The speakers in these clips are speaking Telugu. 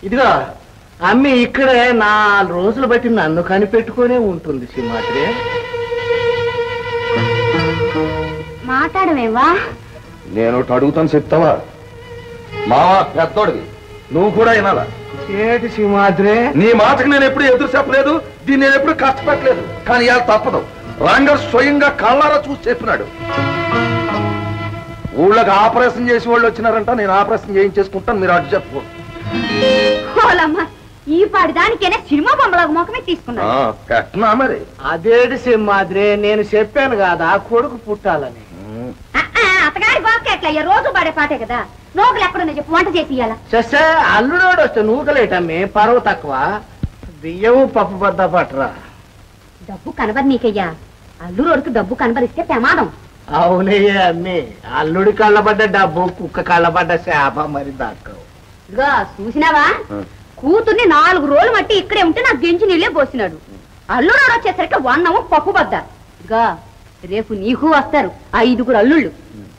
ఇదిగో అమ్మి ఇక్కడే 4 రోజులు బట్టి నన్ను కనిపెట్టుకునే ఉంటుంది సింహాద్రి. మాట్లాడమేవా? నేను అడుగుతాను చెప్తావా? మావా పెద్దోడివి, నువ్వు కూడా వినాలా? ఏటి సింహాద్రి? నీ మాటకు నేను ఎప్పుడు ఎదురు చెప్పలేదు, దీన్ని నేను ఎప్పుడు కష్టపెట్టలేదు. కానీ ఇవాళ తప్పదు. రంగ స్వయంగా కళ్ళారా చూసి చెప్పినాడు. ఊళ్ళకి ఆపరేషన్ చేసి వాళ్ళు వచ్చినారంట, నేను ఆపరేషన్ చేయించేసుకుంటాను, మీరు అడ్డు చెప్పు. ఈ పాడి దానికైనా సినిమా బొమ్మలకు మొక్కమే తీసుకున్నా మరి. అదేటి సింహాద్రి, నేను చెప్పాను కదా కొడుకు పుట్టాలని. అతగాడి బాబుకి ఎట్లా రోజు పాడే పాటే కదా, నూకలు ఎక్కడున్నా చెప్పు, వంట చేసి ఇయ్యాల. సస్తే అల్లుడోడు వస్తే నూకలేటమ్మి, పరువు తక్కువ. బియ్యము పప్పు బద్ద పట్టరా. డబ్బు కనబడి నీకయ్యా, అల్లురోడికి డబ్బు కనబడిస్తే ప్రమాదం. అవునయ్యే అమ్మి, అల్లుడి కళ్ళబడ్డ డబ్బు కుక్క కళ్ళబడ్డ శాప మరి దక్కవు. ఇదిగో చూసినావా, కూతుర్ని 4 రోజులు మట్టి ఇక్కడే ఉంటే నాకు గెంచి నీళ్ళే పోసినాడు. అల్లుడు వచ్చేసరికి వన్నము పప్పు బద్ద. ఇదిగా రేపు నీకు వస్తారు 5గురు అల్లుళ్ళు,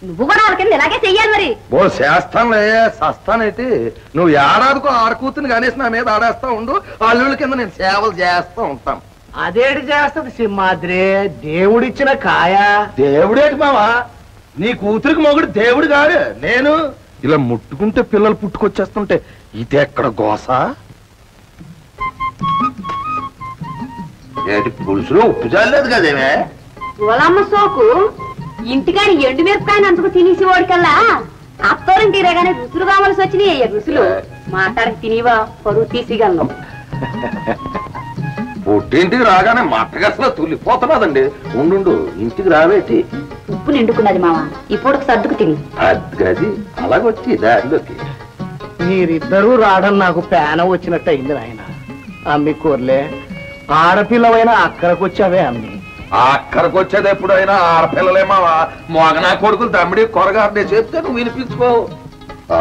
నువ్వు కూడా వాళ్ళ కింద ఇలాగే చెయ్యాలి. మరి ఓ చేస్తానులే, సస్తానైతే నువ్వు ఏడాదికో ఆడకూతుని కనేసి నా మీద ఆడేస్తా ఉండు, అల్లుళ్ళ కింద నేను సేవలు చేస్తా ఉంటాను. అదేటి చేస్తుంది సింహాద్రి, దేవుడిచ్చిన కాయ. దేవుడేటి మావా, నీ కూతురికి మొగుడు దేవుడు కాదు. నేను ఇలా ముట్టుకుంటే పిల్లలు పుట్టుకొచ్చేస్తుంటే ఇది ఎక్కడ గోస? ఏటి పులుసులో ఉప్పు చాలేదు కదేమే? గోలమ్మ సోకు ఇంటికాని ఎండు మిరపకాయని అందుకు తినేసి వాడికల్లా అత్తోరింటి రేగానే రుసులు కావాల్సి వచ్చినాయి. రుసులు మాట్లాడక తినేవా పరువు తీసిగలను. పుట్టింటికి రాగానే మట్టగసలో తుల్లిపోతున్నదండి. ఉండు, ఇంటికి రావేటి? ఉప్పు నిండుకున్నది మామ, ఇప్పుడు సర్దుకు తిని. అది అలాగొచ్చి దారిలోకి. మీరిద్దరూ రావడం నాకు పేన వచ్చినట్టు అయింది నాయన. అమ్మి కూరలే, ఆడపిల్లవైనా అక్కడికొచ్చావే అమ్మి. అక్కడికి వచ్చేది ఎప్పుడైనా ఆడపిల్లలేమా, మొగనా కొడుకులు తమ్మిడి కొరగారినే చెప్తే నువ్వు వినిపించుకో.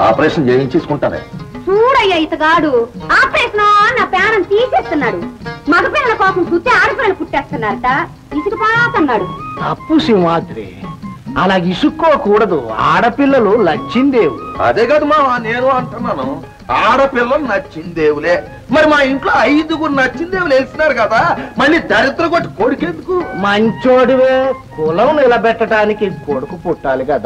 ఆపరేషన్ చేయించేసుకుంటానే. చూడయ్యా ఇతగాడు ఆపరేషన్ నా పేనం తీసేస్తున్నాడు. మగపిల్లల కోసం చూస్తే ఆడపిల్లలు పుట్టేస్తున్నారట, ఇసుకుపోతున్నాడు. తప్పు సింహాద్రి, అలా ఇసుక్కోకూడదు. ఆడపిల్లలు లచ్చిందేవు. అదే కదా మా నేను అంటున్నాను, ఆడపిల్లలు నచ్చిందేవులే. మరి మా ఇంట్లో 5గురు నచ్చిందేవులు వేసినారు కదా, మళ్ళీ దరిద్ర కొట్టి కొడుకెందుకు? మంచోడివే, కులం నిలబెట్టడానికి కొడుకు పుట్టాలి కదా.